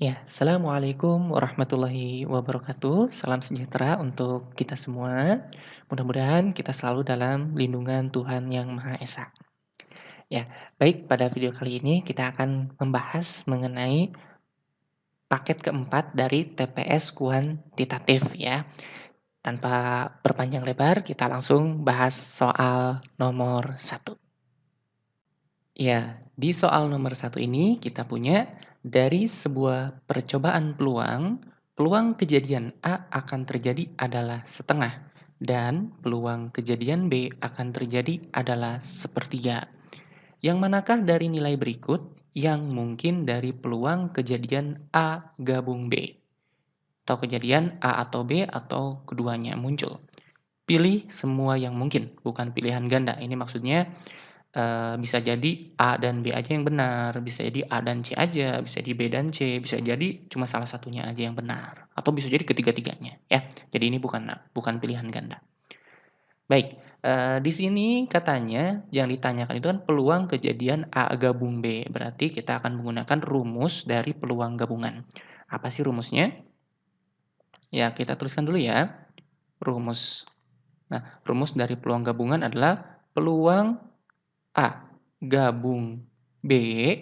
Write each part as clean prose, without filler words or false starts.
Ya, Assalamualaikum warahmatullahi wabarakatuh. Salam sejahtera untuk kita semua. Mudah-mudahan kita selalu dalam lindungan Tuhan Yang Maha Esa. Ya, baik pada video kali ini kita akan membahas mengenai paket keempat dari TPS kuantitatif ya. Tanpa berpanjang lebar, kita langsung bahas soal nomor satu. Ya, di soal nomor satu ini kita punya dari sebuah percobaan peluang, peluang kejadian A akan terjadi adalah setengah dan peluang kejadian B akan terjadi adalah sepertiga. Yang manakah dari nilai berikut yang mungkin dari peluang kejadian A gabung B? Atau kejadian A atau B atau keduanya muncul. Pilih semua yang mungkin, bukan pilihan ganda. Ini maksudnya bisa jadi A dan B aja yang benar, bisa jadi A dan C aja, bisa jadi B dan C, bisa jadi cuma salah satunya aja yang benar, atau bisa jadi ketiga-tiganya, ya. Jadi ini bukan bukan pilihan ganda. Baik, di sini katanya yang ditanyakan itu kan peluang kejadian A gabung B, berarti kita akan menggunakan rumus dari peluang gabungan. Apa sih rumusnya? Ya, kita tuliskan dulu ya, rumus. Nah, rumus dari peluang gabungan adalah peluang A gabung B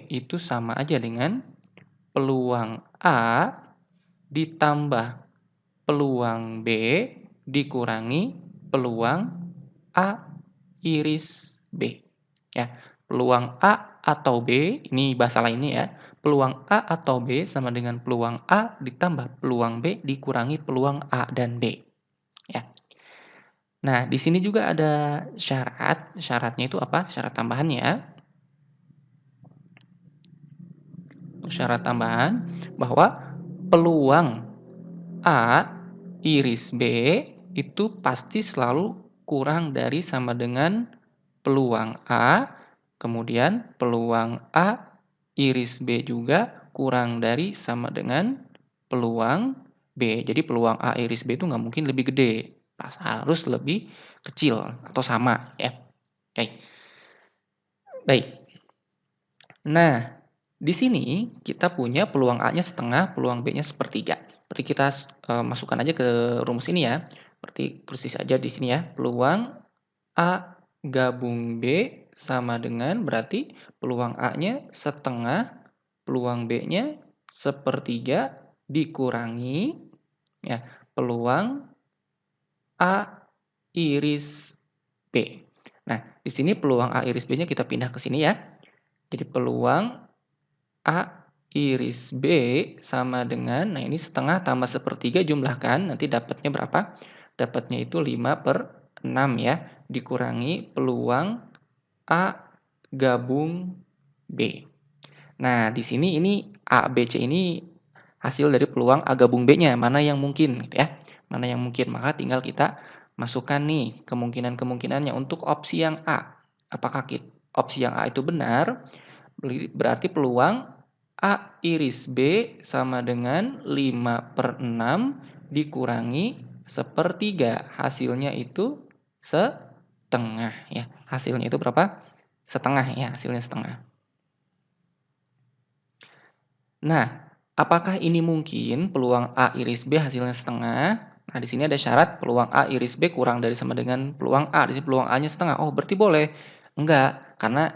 itu sama aja dengan peluang A ditambah peluang B dikurangi peluang A iris B. Ya, peluang A atau B, ini bahasa lainnya ya, peluang A atau B sama dengan peluang A ditambah peluang B dikurangi peluang A dan B. Ya. Nah, di sini juga ada syarat, syaratnya itu apa? Syarat tambahannya. Syarat tambahan bahwa peluang A iris B itu pasti selalu kurang dari sama dengan peluang A, kemudian peluang A iris B juga kurang dari sama dengan peluang B. Jadi peluang A iris B itu nggak mungkin lebih gede, harus lebih kecil atau sama ya. Oke, baik. Nah, di sini kita punya peluang A-nya setengah, peluang B-nya sepertiga. Berarti kita masukkan aja ke rumus ini ya. Berarti tulis aja di sini ya. Peluang A gabung B sama dengan berarti peluang A-nya setengah, peluang B-nya sepertiga dikurangi ya peluang A iris B. Nah, di sini peluang A iris B-nya kita pindah ke sini ya. Jadi peluang A iris B sama dengan, nah ini setengah tambah sepertiga jumlahkan, nanti dapatnya berapa? Dapatnya itu 5/6 ya, dikurangi peluang A gabung B. Nah, di sini ini A, B, C ini hasil dari peluang A gabung B-nya, mana yang mungkin gitu ya. Mana yang mungkin, maka tinggal kita masukkan nih kemungkinan-kemungkinannya untuk opsi yang A. Apakah opsi yang A itu benar? Berarti peluang A iris B sama dengan 5/6 dikurangi sepertiga. Hasilnya itu setengah ya. Hasilnya itu berapa? Setengah ya, hasilnya setengah. Nah, apakah ini mungkin peluang A iris B hasilnya setengah? Nah, di sini ada syarat peluang A iris B kurang dari sama dengan peluang A. Di sini peluang A-nya setengah. Oh, berarti boleh. Enggak, karena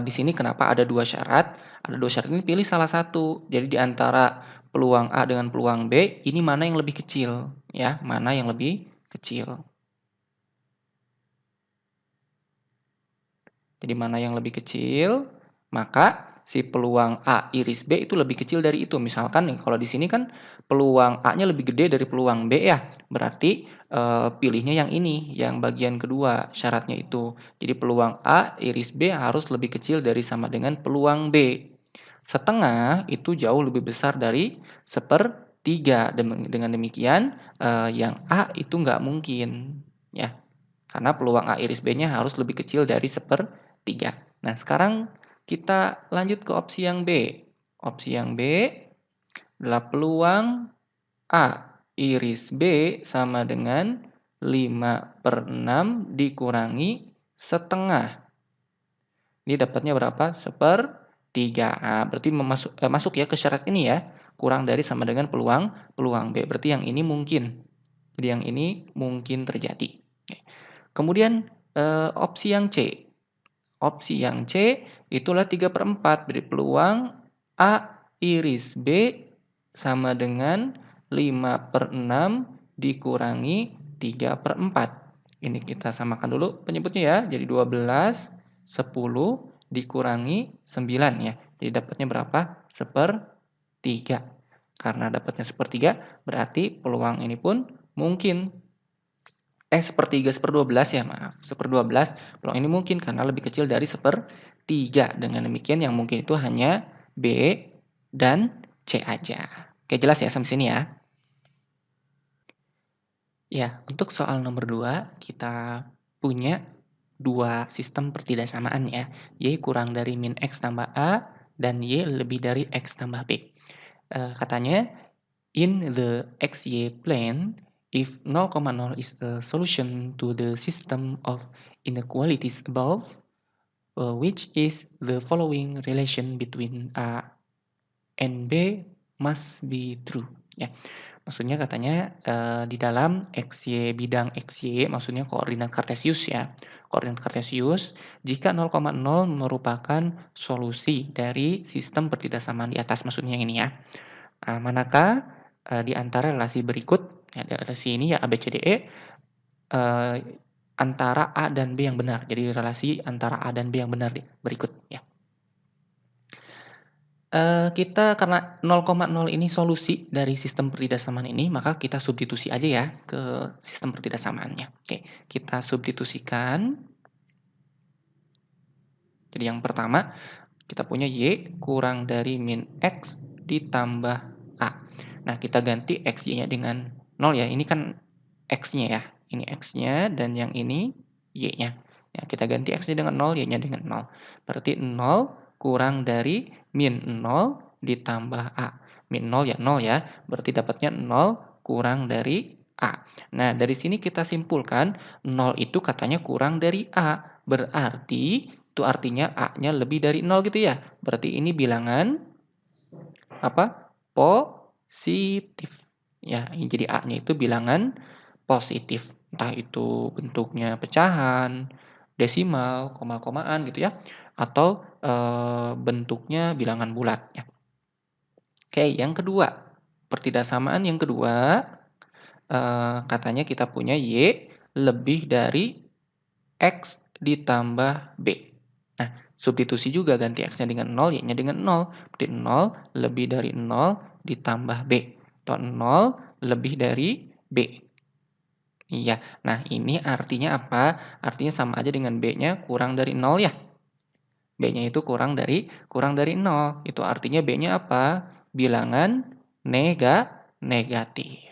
di sini kenapa ada dua syarat? Ada dua syarat ini pilih salah satu. Jadi di antara peluang A dengan peluang B, ini mana yang lebih kecil? Ya, mana yang lebih kecil? Jadi mana yang lebih kecil, maka si peluang A iris B itu lebih kecil dari itu. Misalkan nih kalau di sini kan peluang A-nya lebih gede dari peluang B ya. Berarti pilihnya yang ini, yang bagian kedua syaratnya itu. Jadi peluang A iris B harus lebih kecil dari sama dengan peluang B. Setengah itu jauh lebih besar dari sepertiga. Dengan demikian yang A itu nggak mungkin ya. Karena peluang A iris B-nya harus lebih kecil dari sepertiga. Nah, sekarang kita lanjut ke opsi yang B. Opsi yang B adalah peluang A iris B sama dengan 5/6 dikurangi setengah. Ini dapatnya berapa? Sepertiga. Nah, berarti masuk ya ke syarat ini ya. kurang dari sama dengan peluang B. Berarti yang ini mungkin. Jadi yang ini mungkin terjadi. Oke. Kemudian opsi yang C. Opsi yang C itulah 3/4. Jadi peluang A iris B sama dengan 5/6 dikurangi 3/4. Ini kita samakan dulu penyebutnya ya. Jadi 12, 10 dikurangi 9 ya. Jadi dapatnya berapa? 1/3. Karena dapatnya 1/3 berarti peluang ini pun mungkin. 1/3, 1/12 ya, maaf. 1/12, peluang ini mungkin karena lebih kecil dari 1/3. Dengan demikian yang mungkin itu hanya B dan C aja. Oke, jelas ya sampai sini ya? Ya, untuk soal nomor 2, kita punya dua sistem pertidaksamaan ya. Y kurang dari min X tambah A, dan Y lebih dari X tambah B. Katanya, in the XY plane, if 0,0 is a solution to the system of inequalities above, which is the following relation between A and B must be true. Ya, maksudnya katanya di dalam XY bidang XY, maksudnya koordinat kartesius ya. Koordinat kartesius jika 0,0 merupakan solusi dari sistem pertidaksamaan di atas, maksudnya yang ini ya. Manakah di antara relasi berikut, ada relasi ini ya ABCDE, antara A dan B yang benar. Jadi relasi antara A dan B yang benar berikut ya. Kita karena 0,0 ini solusi dari sistem pertidaksamaan ini, maka kita substitusi aja ya ke sistem pertidaksamaannya. Oke, kita substitusikan. Jadi yang pertama, kita punya Y kurang dari min X ditambah A. Nah, kita ganti X-Y-nya dengan 0 ya. Ini kan X-nya ya. Ini X-nya dan yang ini Y-nya. Ya, kita ganti X-nya dengan 0, Y-nya dengan 0. Berarti 0 kurang dari min 0 ditambah A. Min 0 ya 0 ya. Berarti dapatnya 0 kurang dari A. Nah, dari sini kita simpulkan 0 itu katanya kurang dari A. Berarti itu artinya A-nya lebih dari 0 gitu ya. Berarti ini bilangan apa? Positif. Ya, jadi A-nya itu bilangan positif. Entah itu bentuknya pecahan, desimal, koma-komaan gitu ya. Atau bentuknya bilangan bulat ya. Oke, yang kedua. Pertidaksamaan yang kedua, katanya kita punya Y lebih dari X ditambah B. Nah, substitusi juga ganti X-nya dengan 0, Y-nya dengan 0. Berarti 0 lebih dari 0 ditambah B. Atau 0 lebih dari B. Iya, nah ini artinya apa? Artinya sama aja dengan B-nya kurang dari 0 ya. B-nya itu kurang dari 0. Itu artinya B-nya apa? Bilangan negatif.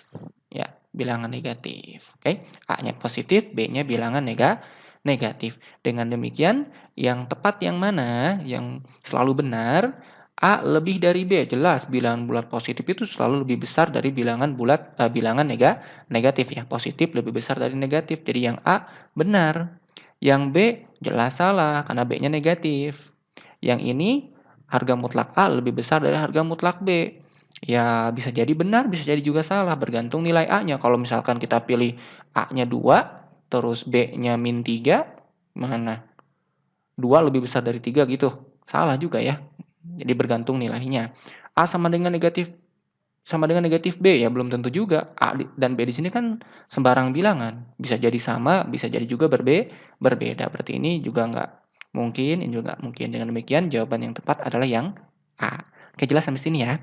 Ya, bilangan negatif. Oke, A-nya positif, B-nya bilangan negatif. Dengan demikian, yang tepat yang mana? Yang selalu benar, A lebih dari B. Jelas bilangan bulat positif itu selalu lebih besar dari bilangan bulat bilangan negatif ya. Positif lebih besar dari negatif. Jadi yang A benar. Yang B jelas salah karena B-nya negatif. Yang ini harga mutlak A lebih besar dari harga mutlak B. Ya bisa jadi benar, bisa jadi juga salah, bergantung nilai A-nya. Kalau misalkan kita pilih A-nya 2, terus B-nya min 3, mana? 2 lebih besar dari 3 gitu. Salah juga ya. Jadi bergantung nilainya. A sama dengan negatif B ya belum tentu juga. A dan B di sini kan sembarang bilangan. Bisa jadi sama, bisa jadi juga berbeda. Berarti ini juga nggak mungkin, ini juga nggak mungkin. Dengan demikian jawaban yang tepat adalah yang A. Oke, jelas sampai sini ya.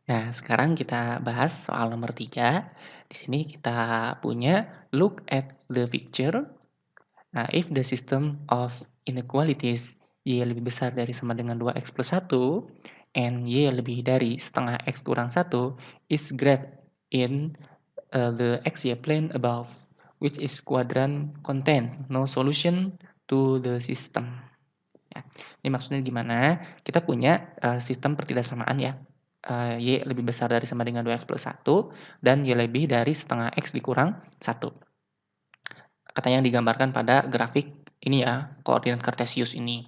Nah, sekarang kita bahas soal nomor 3. Di sini kita punya look at the picture. Nah, if the system of inequalities Y lebih besar dari sama dengan 2x plus 1 and Y lebih dari setengah x kurang 1 is graphed in the XY plane above, which is quadrant contains no solution to the system. Ya, ini maksudnya gimana? Kita punya sistem pertidaksamaan ya. Y lebih besar dari sama dengan 2x plus 1 dan Y lebih dari setengah x dikurang 1. Katanya yang digambarkan pada grafik ini ya, koordinat kartesius ini.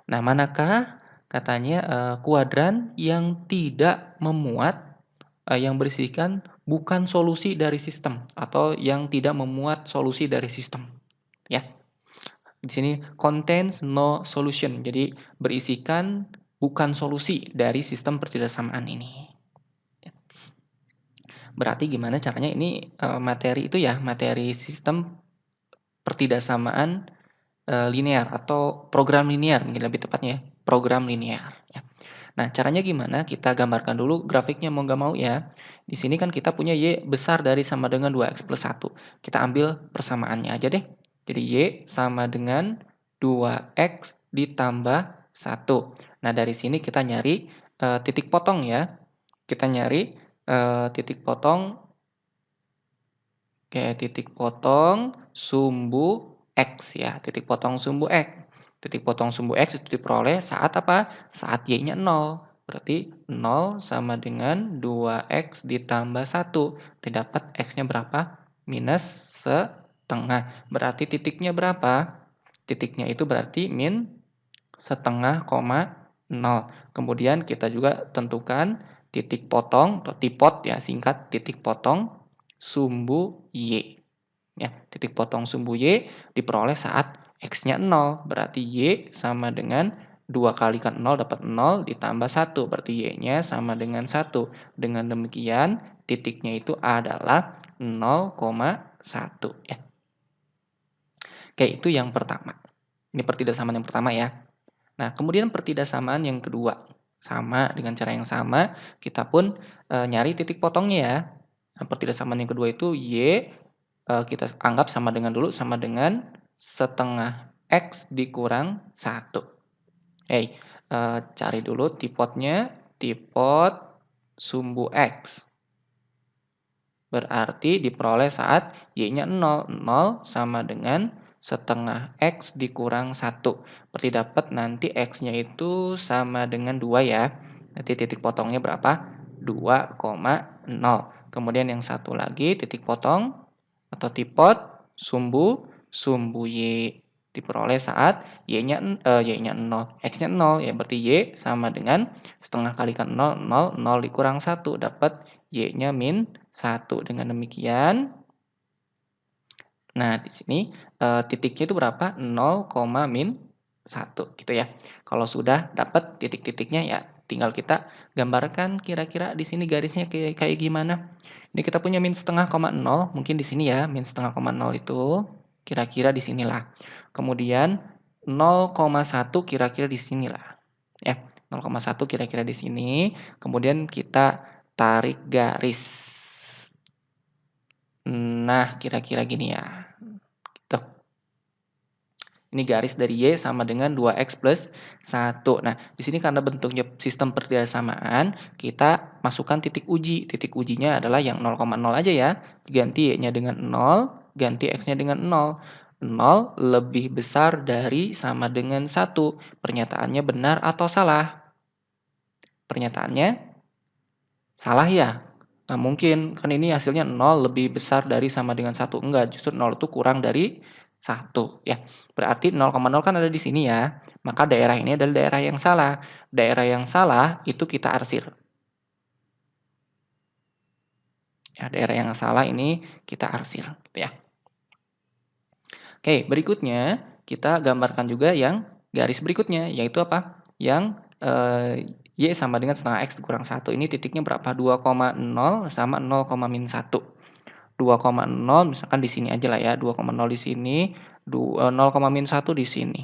Nah, manakah Katanya, kuadran yang tidak memuat, yang berisikan bukan solusi dari sistem atau yang tidak memuat solusi dari sistem, ya. Di sini contains no solution, jadi berisikan bukan solusi dari sistem pertidaksamaan ini. Berarti gimana caranya ini, materi itu ya, materi sistem pertidaksamaan, linear atau program linear mungkin lebih tepatnya ya, program linear ya. Nah, caranya gimana? Kita gambarkan dulu grafiknya mau nggak mau ya. Di sini kan kita punya Y besar dari sama dengan 2x+1. Kita ambil persamaannya aja deh. Jadi Y sama dengan 2x ditambah 1. Nah, dari sini kita nyari titik potong ya. Kita nyari titik potong, oke, titik potong sumbu X ya, titik potong sumbu X. Titik potong sumbu X itu diperoleh saat apa? Saat Y-nya 0. Berarti 0 sama dengan 2X ditambah 1. Didapat X-nya berapa? Minus setengah. Berarti titiknya berapa? Titiknya itu berarti min setengah koma 0. Kemudian kita juga tentukan titik potong atau tipot ya, singkat titik potong sumbu Y. Ya, titik potong sumbu Y diperoleh saat X-nya 0. Berarti Y sama dengan 2 kalikan 0 dapat 0 ditambah 1. Berarti Y-nya sama dengan 1. Dengan demikian titiknya itu adalah 0,1 ya. Oke, itu yang pertama. Ini pertidaksamaan yang pertama ya. Nah, kemudian pertidaksamaan yang kedua. Sama dengan cara yang sama, kita pun nyari titik potongnya ya. Nah, pertidaksamaan yang kedua itu Y kita anggap sama dengan dulu, sama dengan setengah X dikurang 1. Cari dulu tipotnya, tipot sumbu X. Berarti diperoleh saat Y-nya 0. 0 sama dengan setengah X dikurang 1. Berarti dapat nanti X-nya itu sama dengan 2 ya. Nanti titik potongnya berapa? 2,0. Kemudian yang satu lagi titik potong atau tipot sumbu Y diperoleh saat Y-nya 0, X-nya 0 ya, berarti Y sama dengan setengah kalikan 0, 0, 0 dikurang 1 dapat Y-nya min 1. Dengan demikian, nah di sini titiknya itu berapa? 0, min 1 gitu ya. Kalau sudah dapat titik-titiknya ya tinggal kita gambarkan kira-kira di sini garisnya kayak gimana. Ini kita punya min setengah koma 0, mungkin di sini ya, min setengah koma 0 itu kira-kira di sinilah. Kemudian 0,1 kira-kira di sinilah. Ya, 0,1 kira-kira di sini. Kemudian kita tarik garis. Nah, kira-kira gini ya. Gitu. Ini garis dari Y sama dengan 2X plus 1. Nah, di sini karena bentuknya sistem pertidaksamaan, kita masukkan titik uji. Titik ujinya adalah yang 0,0 aja ya. Ganti Y-nya dengan 0, ganti X-nya dengan 0. 0 lebih besar dari sama dengan 1. Pernyataannya benar atau salah? Pernyataannya salah ya? Nah, mungkin kan ini hasilnya 0 lebih besar dari sama dengan 1. Enggak, justru 0 itu kurang dari 1 ya. Berarti 0,0 kan ada di sini ya. Maka daerah ini adalah daerah yang salah. Daerah yang salah itu kita arsir. Ya, daerah yang salah ini kita arsir ya. Oke, berikutnya kita gambarkan juga yang garis berikutnya, yaitu apa? Yang Y sama dengan setengah X dikurang 1. Ini titiknya berapa? 2,0 sama 0, min 1. 2,0 misalkan di sini aja lah ya, 2,0 di sini, 0, min 1 di sini.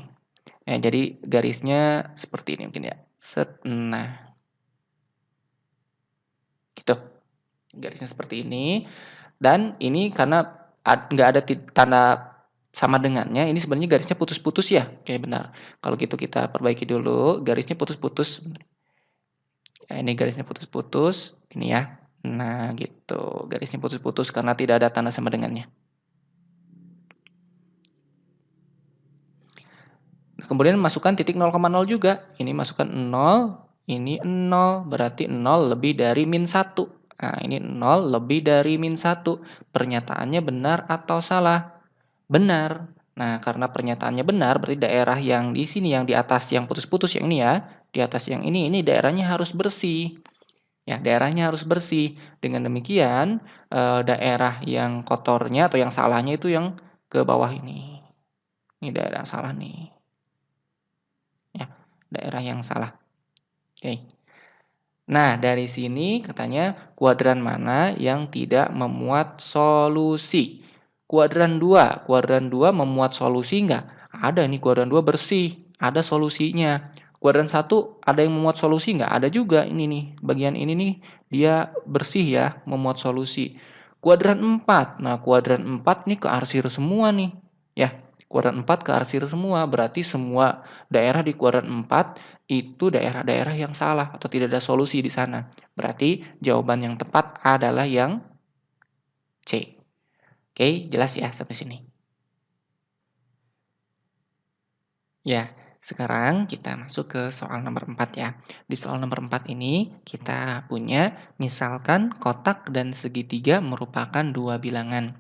Ya, jadi garisnya seperti ini mungkin ya. Nah, gitu. Garisnya seperti ini. Dan ini karena nggak ada tanda sama dengannya, ini sebenarnya garisnya putus-putus ya. Oke, benar. Kalau gitu kita perbaiki dulu, garisnya putus-putus. Ya, ini garisnya putus-putus, ini ya. Nah, gitu. Garisnya putus-putus karena tidak ada tanda sama dengannya. Nah, kemudian masukkan titik 0,0 juga. Ini masukkan 0, ini 0, berarti 0 lebih dari min 1. Nah, ini 0 lebih dari min 1. Pernyataannya benar atau salah? Benar. Nah, karena pernyataannya benar, berarti daerah yang di sini, yang di atas yang putus-putus yang ini ya, di atas yang ini daerahnya harus bersih. Ya, daerahnya harus bersih. Dengan demikian, daerah yang kotornya atau yang salahnya itu yang ke bawah ini. Ini daerah yang salah nih. Ya, daerah yang salah. Oke. Nah, dari sini katanya kuadran mana yang tidak memuat solusi? Kuadran 2 memuat solusi enggak? Ada nih kuadran 2 bersih, ada solusinya. Kuadran 1 ada yang memuat solusi enggak? Ada juga ini nih, bagian ini nih dia bersih ya, memuat solusi. Kuadran 4, nah kuadran 4 nih kearsir semua nih, ya. Kuadran 4 kearsir semua, berarti semua daerah di kuadran 4 itu daerah-daerah yang salah atau tidak ada solusi di sana. Berarti jawaban yang tepat adalah yang C. Oke, jelas ya sampai sini? Ya, sekarang kita masuk ke soal nomor 4 ya. Di soal nomor 4 ini kita punya misalkan kotak dan segitiga merupakan dua bilangan.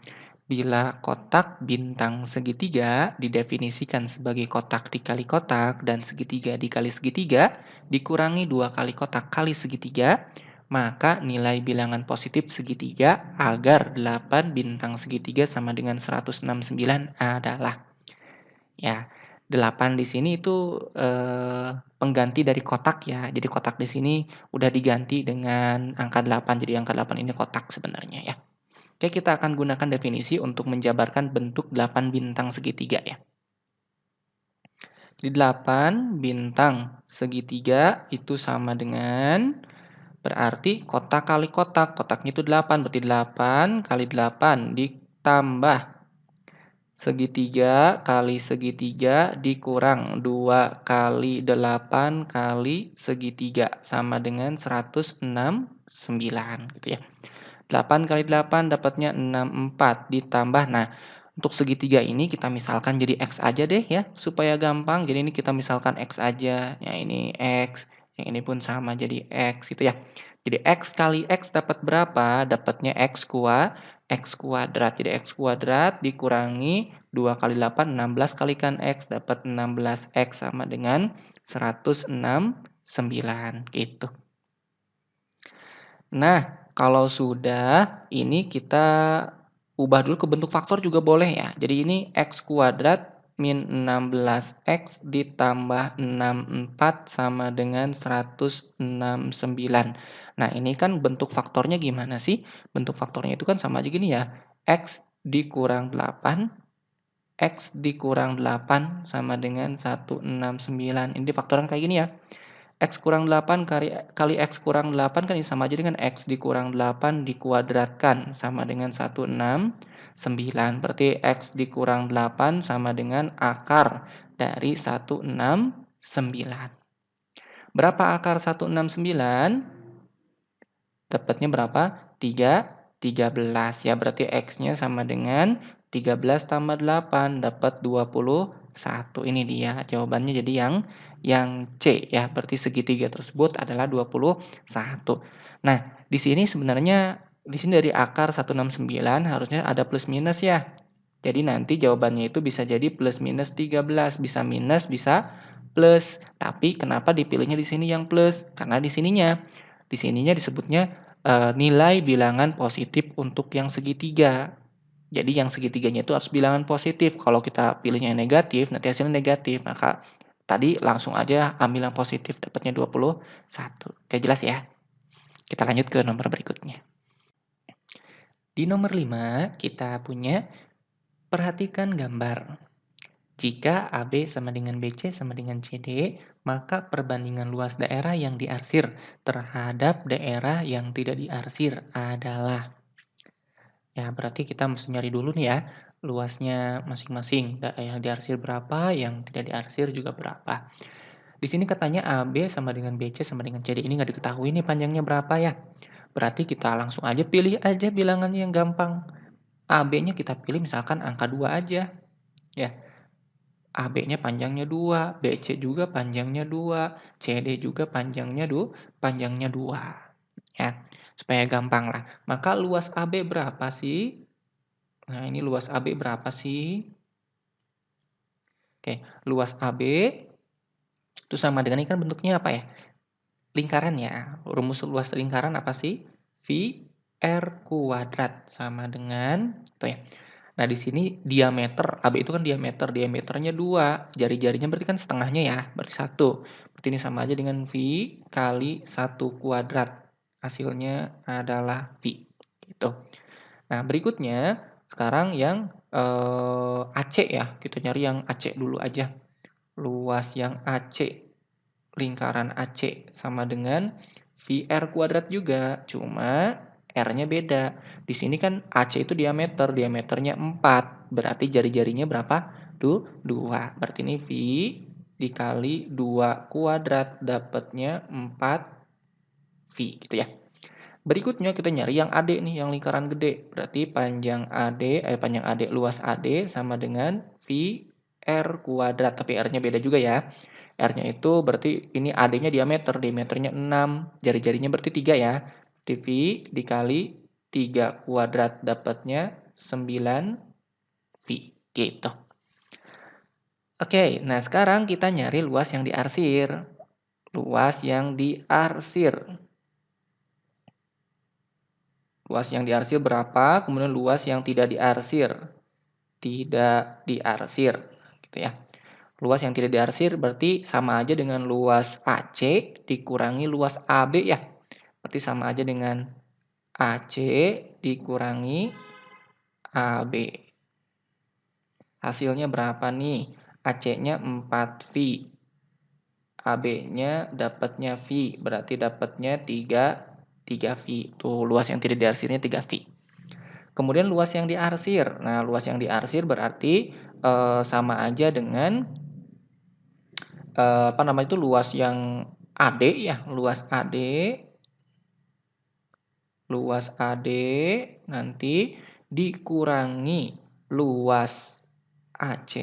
Bila kotak bintang segitiga didefinisikan sebagai kotak dikali kotak dan segitiga dikali segitiga dikurangi 2 kali kotak kali segitiga, maka nilai bilangan positif segitiga agar 8 bintang segitiga sama dengan 169 adalah. Ya, 8 di sini itu, pengganti dari kotak ya. Jadi kotak di sini udah diganti dengan angka 8, jadi angka 8 ini kotak sebenarnya ya. Oke, kita akan gunakan definisi untuk menjabarkan bentuk 8 bintang segitiga ya. Di 8 bintang segitiga itu sama dengan, berarti kotak kali kotak, kotaknya itu 8, berarti 8 kali 8 ditambah segitiga kali segitiga dikurang 2 kali 8 kali segitiga sama dengan 169 gitu ya. 8 kali 8 dapatnya 64 ditambah, nah untuk segitiga ini kita misalkan jadi X aja deh ya supaya gampang. Jadi ini kita misalkan X aja, ya ini X, yang ini pun sama jadi X gitu ya. Jadi X kali X dapat berapa? Dapatnya X kuadrat. Jadi X kuadrat dikurangi 2 kali 8, 16 kalikan X dapat 16X sama dengan 169 gitu. Nah, kalau sudah, ini kita ubah dulu ke bentuk faktor juga boleh ya. Jadi ini X kuadrat min 16X ditambah 64 sama dengan 169. Nah, ini kan bentuk faktornya gimana sih? Bentuk faktornya itu kan sama aja gini ya. X dikurang 8, X dikurang 8 sama dengan 169. Ini difaktorkan kayak gini ya. X kurang 8 kali X kurang 8 kan sama aja dengan X dikurang 8 dikuadratkan sama dengan 169. Berarti X dikurang 8 sama dengan akar dari 169. Berapa akar 169? Dapatnya berapa? 13 ya. Berarti X-nya sama dengan 13 tambah 8 dapat 21. Ini dia jawabannya, jadi yang C ya. Berarti segitiga tersebut adalah 21. Nah, di sini sebenarnya dari akar 169 harusnya ada plus minus ya. Jadi nanti jawabannya itu bisa jadi plus minus 13, bisa minus, bisa plus. Tapi kenapa dipilihnya di sini yang plus? Karena di sininya disebutnya nilai bilangan positif untuk yang segitiga. Jadi yang segitiganya itu harus bilangan positif. Kalau kita pilihnya yang negatif, nanti hasilnya negatif. Maka tadi langsung aja ambil yang positif, dapatnya 21. Oke, jelas ya? Kita lanjut ke nomor berikutnya. Di nomor 5, kita punya perhatikan gambar. Jika AB sama dengan BC sama dengan CD, maka perbandingan luas daerah yang diarsir terhadap daerah yang tidak diarsir adalah. Ya, berarti kita mesti nyari dulu nih ya, luasnya masing-masing. Yang diarsir berapa, yang tidak diarsir juga berapa. Di sini katanya AB sama dengan BC sama dengan CD. Ini nggak diketahui nih panjangnya berapa ya. Berarti kita langsung aja pilih aja bilangannya yang gampang. AB-nya kita pilih misalkan angka 2 aja. Ya, AB-nya panjangnya 2, BC juga panjangnya 2, CD juga panjangnya 2. Ya, supaya gampang lah. Maka luas AB berapa sih? Nah, ini luas AB berapa sih? Oke, luas AB itu sama dengan ini kan bentuknya apa ya? Lingkaran ya. Rumus luas lingkaran apa sih? V R kuadrat sama dengan tuh ya. Nah, di sini diameter, AB itu kan diameter, diameternya 2, jari-jarinya berarti kan setengahnya ya, berarti 1. Berarti ini sama aja dengan V kali 1 kuadrat. Hasilnya adalah V, gitu. Nah, berikutnya sekarang yang AC ya, kita nyari yang AC dulu aja. Luas yang AC, lingkaran AC sama dengan VR kuadrat juga, cuma R-nya beda. Di sini kan AC itu diameter, diameternya 4, berarti jari-jarinya berapa? 2. Berarti ini V dikali 2 kuadrat, dapatnya 4V, gitu ya. Berikutnya kita nyari yang AD nih, yang lingkaran gede. Berarti panjang AD, luas AD sama dengan V R kuadrat, tapi R-nya beda juga ya. R-nya itu berarti ini AD-nya diameter, diameternya 6, jari-jarinya berarti 3 ya. Berarti V dikali 3 kuadrat dapatnya 9V, gitu. Oke, nah sekarang kita nyari luas yang diarsir. Luas yang diarsir. Luas yang diarsir berapa, kemudian luas yang tidak diarsir. Tidak diarsir, gitu ya. Luas yang tidak diarsir berarti sama aja dengan luas AC dikurangi luas AB ya. Berarti sama aja dengan AC dikurangi AB. Hasilnya berapa nih? AC-nya 4V. AB-nya dapatnya V, berarti dapatnya 3V. Tuh, luas yang tidak diarsirnya 3V. Kemudian luas yang diarsir. Nah, luas yang diarsir berarti sama aja dengan apa namanya itu luas yang AD ya, luas AD nanti dikurangi luas AC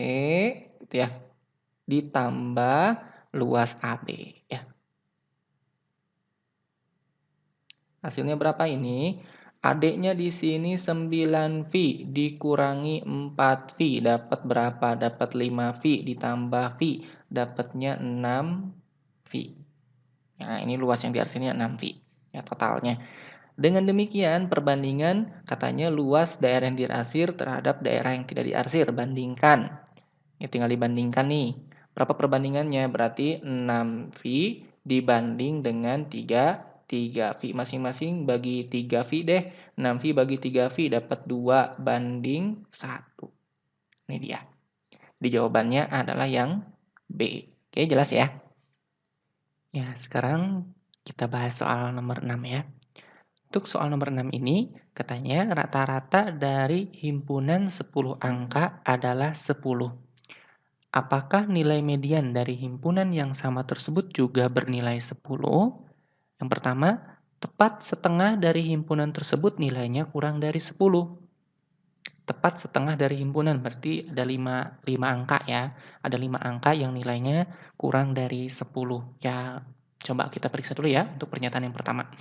gitu ya, ditambah luas AB ya. Hasilnya berapa ini? AD-nya di sini 9V dikurangi 4V dapat berapa? Dapat 5V ditambah V dapatnya 6V. Nah, ini luas yang diarsirnya 6V ya totalnya. Dengan demikian perbandingan katanya luas daerah yang diarsir terhadap daerah yang tidak diarsir, bandingkan. Ya tinggal dibandingkan nih. Berapa perbandingannya? Berarti 6V dibanding dengan 3V. Masing-masing bagi 3V deh. 6V bagi 3V dapat 2:1. Ini dia. Di jawabannya adalah yang B. Oke, jelas ya? Ya, sekarang kita bahas soal nomor 6 ya. Untuk soal nomor 6 ini, katanya rata-rata dari himpunan 10 angka adalah 10. Apakah nilai median dari himpunan yang sama tersebut juga bernilai 10? Yang pertama, tepat setengah dari himpunan tersebut nilainya kurang dari 10. Tepat setengah dari himpunan berarti ada 5 angka ya. Ada 5 angka yang nilainya kurang dari 10. Ya, coba kita periksa dulu ya untuk pernyataan yang pertama.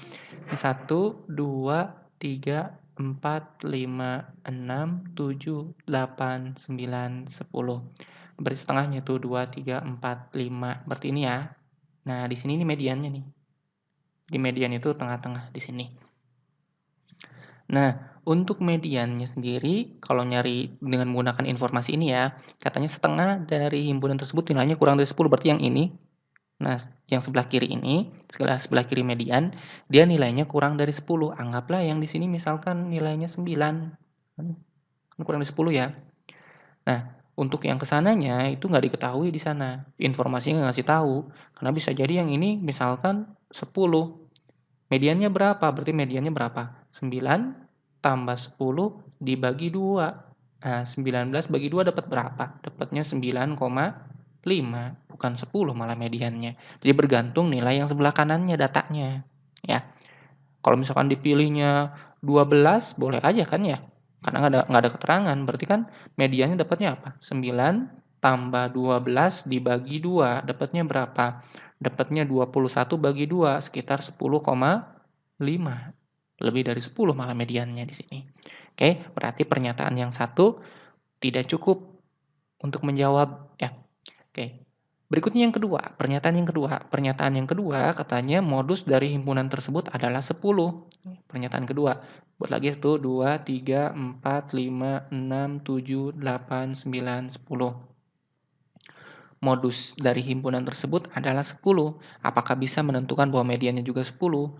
1, 2, 3, 4, 5, 6, 7, 8, 9, 10. Berarti setengahnya tuh 2, 3, 4, 5. Berarti ini ya. Nah, di sini ini mediannya nih. Di median itu tengah-tengah di sini. Nah, untuk mediannya sendiri, kalau nyari dengan menggunakan informasi ini ya, katanya setengah dari himpunan tersebut nilainya kurang dari 10, berarti yang ini. Nah, yang sebelah kiri ini, sebelah kiri median, dia nilainya kurang dari 10. Anggaplah yang di sini misalkan nilainya 9. Kan kurang dari 10 ya. Nah, untuk yang kesananya itu nggak diketahui di sana. Informasinya nggak ngasih tahu. Karena bisa jadi yang ini misalkan 10. Mediannya berapa? Berarti mediannya berapa? 9 tambah 10 dibagi 2. Nah, 19 bagi 2 dapat berapa? Dapatnya 9,5, bukan 10 malah mediannya. Jadi bergantung nilai yang sebelah kanannya datanya. Ya. Kalau misalkan dipilihnya 12 boleh aja kan ya? Karena nggak ada keterangan. Berarti kan mediannya dapatnya apa? 9 tambah 12 dibagi 2. Dapatnya berapa? Dapatnya 21 bagi 2 sekitar 10,5. Lebih dari 10 malah mediannya di sini. Oke, berarti pernyataan yang satu tidak cukup untuk menjawab ya. Oke. Berikutnya yang kedua, pernyataan yang kedua. Pernyataan yang kedua katanya modus dari himpunan tersebut adalah 10. Pernyataan kedua. Buat lagi itu 2, 3, 4, 5, 6, 7, 8, 9, 10. Modus dari himpunan tersebut adalah 10. Apakah bisa menentukan bahwa mediannya juga 10?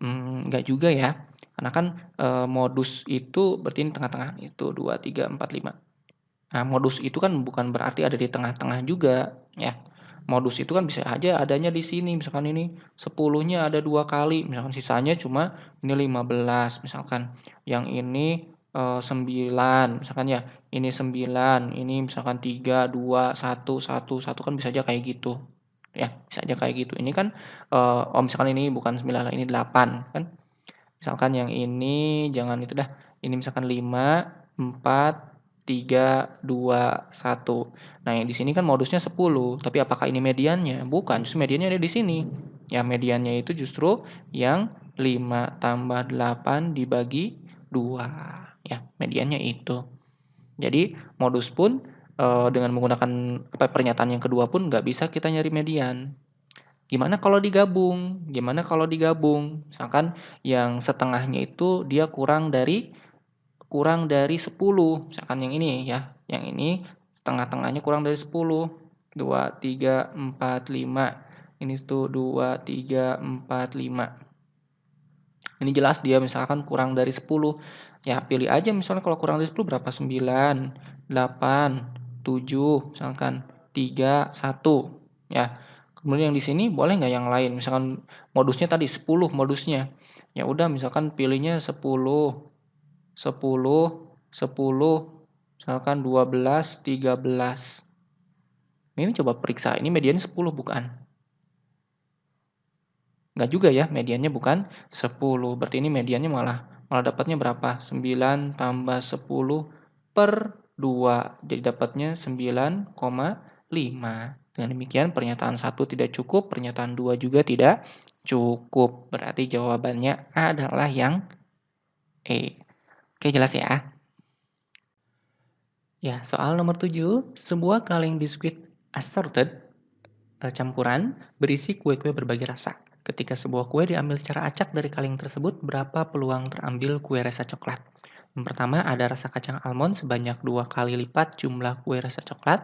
Enggak juga ya. Karena kan, modus itu berarti ini tengah-tengah, itu 2, 3, 4, 5. Nah, modus itu kan bukan berarti ada di tengah-tengah juga, ya. Modus itu kan bisa aja adanya di sini, misalkan ini 10-nya ada 2 kali, misalkan sisanya cuma ini 15 misalkan. Yang ini, 9 misalkan ya, ini 9, ini misalkan 3, 2, 1, 1, 1 kan bisa aja kayak gitu, ya, bisa aja kayak gitu. Ini kan, oh misalkan ini bukan 9 ini 8 kan. Misalkan yang ini jangan itu dah, ini misalkan 5, 4, 3, 2, 1. Nah, yang di sini kan modusnya 10, tapi apakah ini mediannya? Bukan, justru mediannya ada di sini. Ya, mediannya itu justru yang 5 tambah 8 dibagi 2, ya, mediannya itu. Jadi, modus pun, dengan menggunakan pernyataan yang kedua pun nggak bisa kita nyari median. Gimana kalau digabung? Gimana kalau digabung? Misalkan yang setengahnya itu dia kurang dari 10, misalkan yang ini ya, yang ini setengah-tengahnya kurang dari 10, 2, 3, 4, 5. Ini tuh 2, 3, 4, 5. Ini jelas dia misalkan kurang dari 10. Ya pilih aja misalnya kalau kurang dari 10 berapa? 9, 8, 7, misalkan 3, 1. Ya. Kemudian yang di sini boleh nggak yang lain? Misalkan modusnya tadi 10 modusnya. Ya udah misalkan pilihnya 10, 10, 10, misalkan 12, 13. Ini coba periksa, ini mediannya 10 bukan? Enggak juga ya, mediannya bukan 10. Berarti ini mediannya malah malah dapatnya berapa? 9 tambah 10 per 2. Jadi dapatnya 9,5. Dengan demikian pernyataan 1 tidak cukup, pernyataan 2 juga tidak cukup. Berarti jawabannya adalah yang E. Oke, jelas ya? Ya, soal nomor 7, sebuah kaleng biskuit assorted campuran berisi kue-kue berbagai rasa. Ketika sebuah kue diambil secara acak dari kaleng tersebut, berapa peluang terambil kue rasa coklat? Yang pertama ada rasa kacang almond sebanyak 2 kali lipat jumlah kue rasa coklat.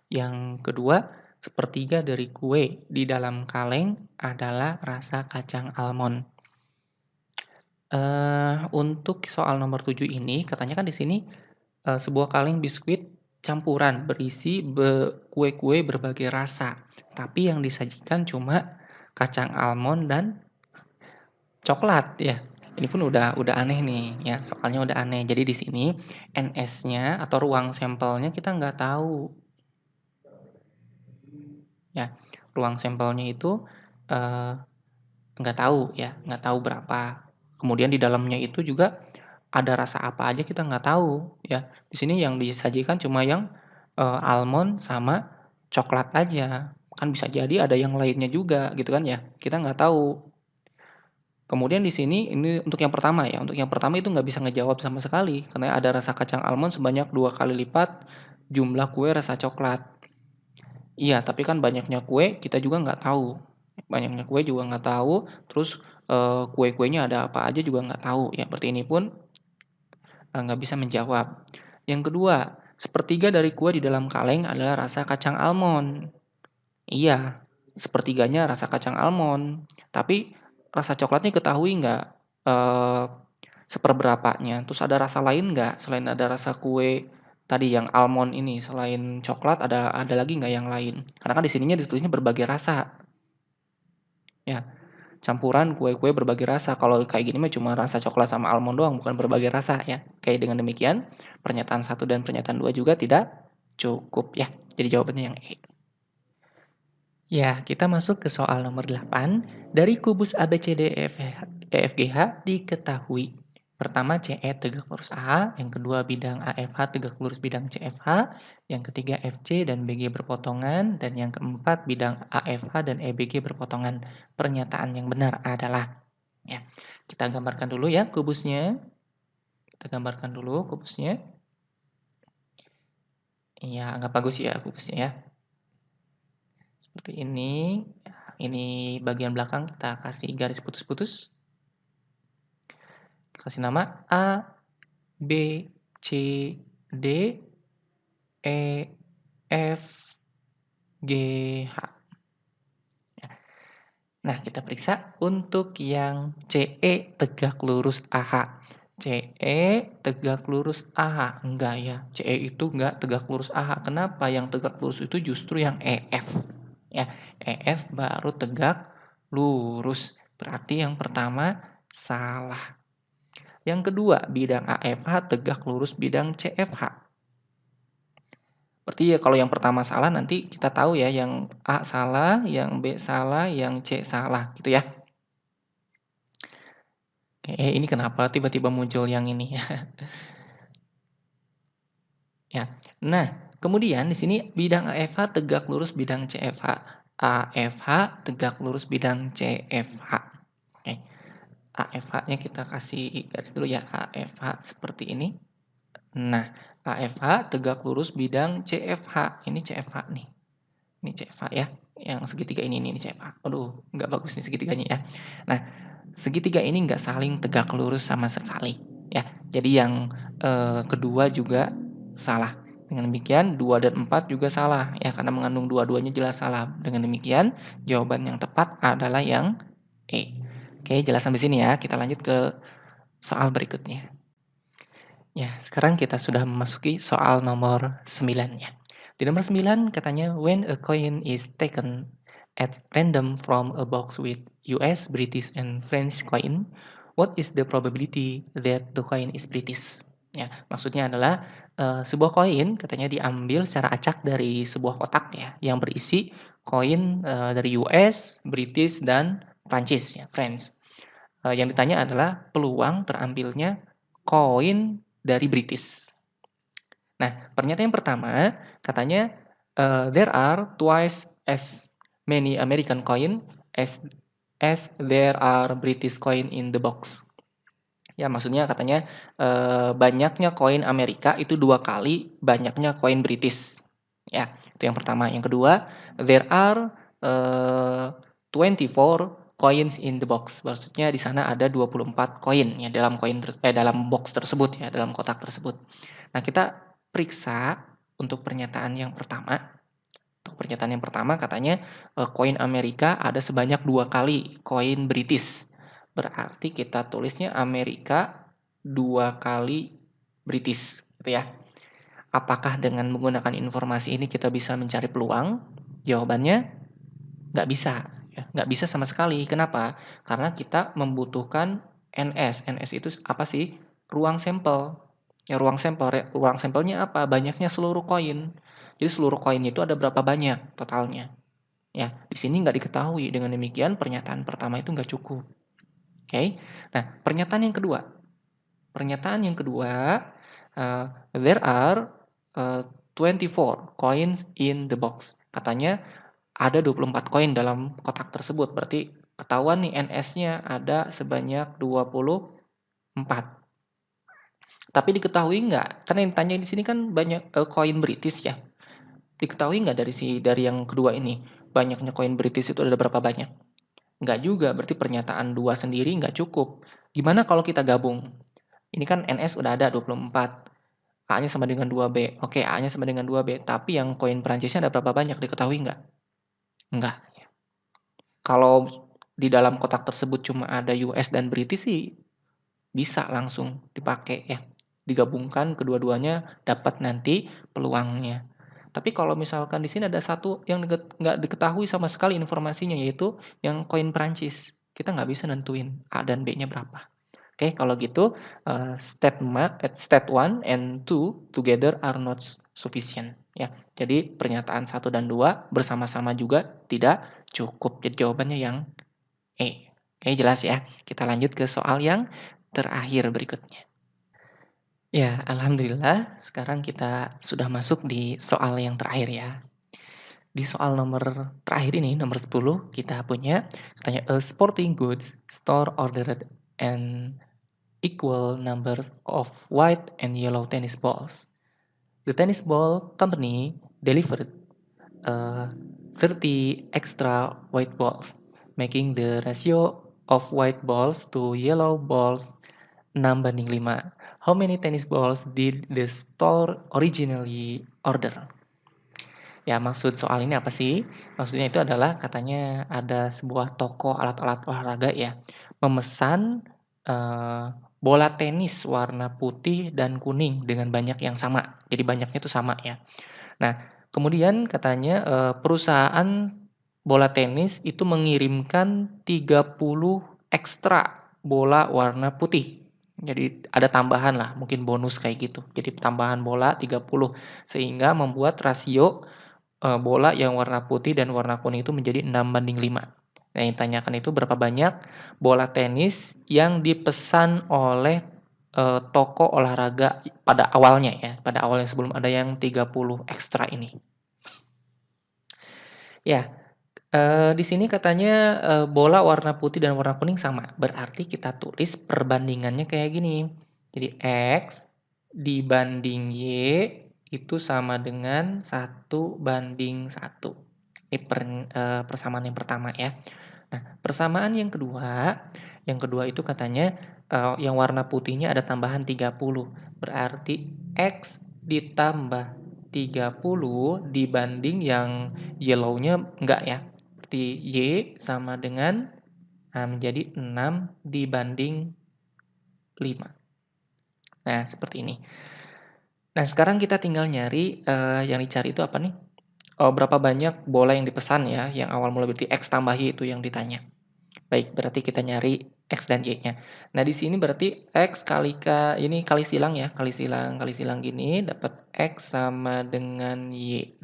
Yang kedua, sepertiga dari kue di dalam kaleng adalah rasa kacang almond. Untuk soal nomor 7 ini katanya kan di sini, sebuah kaleng biskuit campuran berisi kue-kue berbagai rasa, tapi yang disajikan cuma kacang almond dan coklat ya. Ini pun udah aneh nih ya, soalnya udah aneh. Jadi di sini NS-nya atau ruang sampelnya kita nggak tahu ya. Ruang sampelnya itu, eee, nggak tahu ya, nggak tahu berapa. Kemudian di dalamnya itu juga ada rasa apa aja kita nggak tahu ya. Di sini yang disajikan cuma yang, almond sama coklat aja. Kan bisa jadi ada yang lainnya juga gitu kan ya, kita nggak tahu. Kemudian di sini ini untuk yang pertama ya, untuk yang pertama itu nggak bisa ngejawab sama sekali, karena ada rasa kacang almond sebanyak 2 kali lipat jumlah kue rasa coklat. Iya, tapi kan banyaknya kue kita juga nggak tahu. Banyaknya kue juga nggak tahu, terus, kue-kuenya ada apa aja juga nggak tahu ya, berarti ini pun, nggak bisa menjawab. Yang kedua, sepertiga dari kue di dalam kaleng adalah rasa kacang almond. Iya, sepertiganya rasa kacang almond, tapi rasa coklatnya ketahui nggak, eee, seperberapanya? Terus ada rasa lain nggak selain ada rasa kue tadi yang almond ini, selain coklat ada lagi nggak yang lain? Karena kan di sininya ditulisnya berbagai rasa, ya, campuran kue-kue berbagai rasa. Kalau kayak gini mah cuma rasa coklat sama almond doang, bukan berbagai rasa ya. Oke, dengan demikian pernyataan 1 dan pernyataan 2 juga tidak cukup ya. Jadi jawabannya yang E. Ya, kita masuk ke soal nomor 8. Dari kubus ABCDEFGH diketahui. Pertama CE tegak lurus A, yang kedua bidang AFH tegak lurus bidang CFH, yang ketiga FC dan BG berpotongan, dan yang keempat bidang AFH dan EBG berpotongan. Pernyataan yang benar adalah, ya, kita gambarkan dulu ya kubusnya. Kita gambarkan dulu kubusnya. Iya, anggap bagus ya kubusnya ya. seperti ini. Ini bagian belakang kita kasih garis putus-putus. Kasih nama A, B, C, D, E, F, G, H. Nah, kita periksa untuk yang CE tegak lurus AH. CE tegak lurus AH. Enggak ya, CE itu enggak tegak lurus AH. Kenapa? Yang tegak lurus itu justru yang EF. Ya, EF baru tegak lurus. Berarti yang pertama salah. Yang kedua, bidang AFH tegak lurus bidang CFH. Berarti ya kalau yang pertama salah nanti kita tahu ya yang A salah, yang B salah, yang C salah gitu ya. Oke, ini kenapa tiba-tiba muncul yang ini ya. Ya. Nah, kemudian di sini bidang AFH tegak lurus bidang CFH. AFH tegak lurus bidang CFH. Oke. AFH-nya kita kasih garis dulu ya, AFH seperti ini. Nah, AFH tegak lurus bidang CFH. Ini CFH nih. Ini CFH ya, yang segitiga ini CFH. Aduh, nggak bagus nih segitiganya ya. Nah, segitiga ini nggak saling tegak lurus sama sekali, ya. Jadi yang, kedua juga salah. Dengan demikian 2 dan 4 juga salah, ya, karena mengandung dua-duanya jelas salah. Dengan demikian jawaban yang tepat adalah yang E. Oke, jelas sampai sini ya, kita lanjut ke soal berikutnya. Ya, sekarang kita sudah memasuki soal nomor 9 ya. Di nomor 9 katanya, when a coin is taken at random from a box with US, British, and French coin, what is the probability that the coin is British? Ya, maksudnya adalah sebuah koin katanya diambil secara acak dari sebuah kotak ya, yang berisi koin dari US, British, dan Prancis ya, French. Yang ditanya adalah peluang terambilnya koin dari British. Nah, pernyataan yang pertama katanya, there are twice as many American coin as there are British coin in the box. Ya, maksudnya katanya, banyaknya koin Amerika itu 2 kali banyaknya koin British. Ya, itu yang pertama. Yang kedua, there are, 24 coins in the box. Maksudnya di sana ada 24 koin ya dalam box tersebut ya, dalam kotak tersebut. Nah, kita periksa untuk pernyataan yang pertama. Untuk pernyataan yang pertama katanya, koin Amerika ada sebanyak 2 kali koin British. Berarti kita tulisnya Amerika 2 kali British, gitu ya. Apakah dengan menggunakan informasi ini kita bisa mencari peluang? Jawabannya nggak bisa, ya, nggak bisa sama sekali. Kenapa? Karena kita membutuhkan NS. NS itu apa sih? Ruang sampel. Ya, ruang sampelnya apa? Banyaknya seluruh koin. Jadi seluruh koinnya itu ada berapa banyak totalnya. Ya, di sini nggak diketahui. Dengan demikian pernyataan pertama itu nggak cukup. Oke. Nah, pernyataan yang kedua. Pernyataan yang kedua, there are 24 coins in the box. Katanya ada 24 koin dalam kotak tersebut. Berarti ketahuan nih NS-nya ada sebanyak 24. Tapi diketahui nggak? Karena yang ditanya di sini kan banyak koin British ya. Diketahui nggak dari yang kedua ini, banyaknya koin British itu ada berapa banyak? Nggak juga, berarti pernyataan 2 sendiri nggak cukup. Gimana kalau kita gabung? Ini kan NS udah ada 24, A-nya sama dengan 2B. Oke, A-nya sama dengan 2B, tapi yang koin Perancisnya ada berapa banyak, diketahui nggak? Nggak. Kalau di dalam kotak tersebut cuma ada US dan British sih, bisa langsung dipakai ya. Digabungkan kedua-duanya dapat nanti peluangnya. Tapi kalau misalkan di sini ada satu yang nggak diketahui sama sekali informasinya, yaitu yang koin Prancis. Kita nggak bisa nentuin A dan B-nya berapa. Oke, kalau gitu state 1 and 2 together are not sufficient ya. Jadi pernyataan 1 dan 2 bersama-sama juga tidak cukup. Jadi jawabannya yang E. Oke, jelas ya. Kita lanjut ke soal yang terakhir berikutnya. Ya, alhamdulillah sekarang kita sudah masuk di soal yang terakhir ya. Di soal nomor terakhir ini, nomor 10, kita punya katanya a sporting goods store ordered an equal number of white and yellow tennis balls. The tennis ball company delivered 30 extra white balls, making the ratio of white balls to yellow balls 6:5. How many tennis balls did the store originally order? Ya, maksud soal ini apa sih? Maksudnya itu adalah katanya ada sebuah toko alat-alat olahraga ya, memesan, bola tenis warna putih dan kuning dengan banyak yang sama. Jadi banyaknya itu sama ya. Nah, kemudian katanya, perusahaan bola tenis itu mengirimkan 30 ekstra bola warna putih. Jadi ada tambahan lah, mungkin bonus kayak gitu. Jadi tambahan bola 30 sehingga membuat rasio, bola yang warna putih dan warna kuning itu menjadi 6:5. Nah, yang ditanyakan itu berapa banyak bola tenis yang dipesan oleh, toko olahraga pada awalnya ya, pada awalnya sebelum ada yang 30 ekstra ini. Ya, di sini katanya, bola warna putih dan warna kuning sama, berarti kita tulis perbandingannya kayak gini. Jadi X dibanding Y itu sama dengan 1:1. Ini persamaan yang pertama ya. Nah, persamaan yang kedua itu katanya, yang warna putihnya ada tambahan 30, berarti X ditambah 30 dibanding yang yellow-nya enggak ya, berarti Y sama dengan, menjadi 6:5. Nah, seperti ini. Nah, sekarang kita tinggal nyari, yang dicari itu apa nih? Oh, berapa banyak bola yang dipesan ya, yang awal mula berarti X tambah Y itu yang ditanya. Baik, berarti kita nyari X dan Y-nya. Nah, di sini berarti X ini kali silang ya, kali silang gini dapat X sama dengan Y.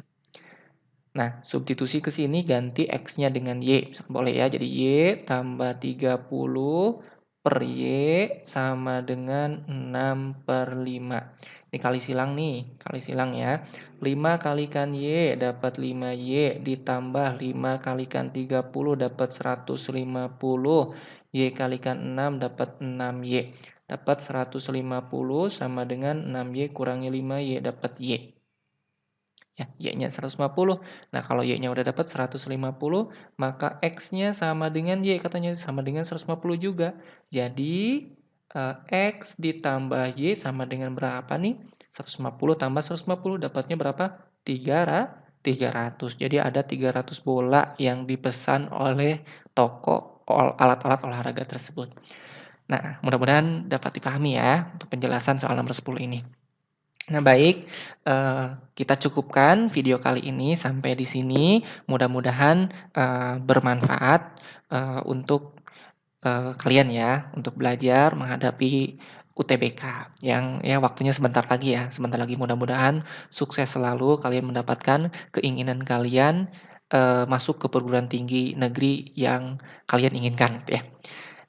Nah, substitusi ke sini ganti X-nya dengan Y, boleh ya. Jadi Y tambah 30 per Y sama dengan 6/5. Ini kali silang nih, kali silang ya. 5 kalikan Y dapat 5Y ditambah 5 kalikan 30 dapat 150. Y kalikan 6 dapat 6Y. Dapat 150 sama dengan 6Y kurangi 5Y dapat Y. Ya, Y-nya 150. Nah, kalau Y-nya udah dapat 150, maka X-nya sama dengan Y, katanya sama dengan 150 juga. Jadi, X ditambah Y sama dengan berapa nih? 150 tambah 150 dapatnya berapa? 300. Jadi ada 300 bola yang dipesan oleh toko alat-alat olahraga tersebut. Nah, mudah-mudahan dapat dipahami ya untuk penjelasan soal nomor 10 ini. Nah, baik, kita cukupkan video kali ini sampai di sini. Mudah-mudahan, bermanfaat, untuk, kalian ya, untuk belajar menghadapi UTBK yang ya waktunya sebentar lagi ya, sebentar lagi. Mudah-mudahan sukses selalu kalian mendapatkan keinginan kalian, masuk ke perguruan tinggi negeri yang kalian inginkan gitu ya.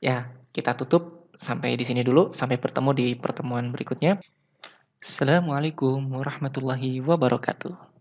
Ya, kita tutup sampai di sini dulu, sampai bertemu di pertemuan berikutnya. Assalamualaikum warahmatullahi wabarakatuh.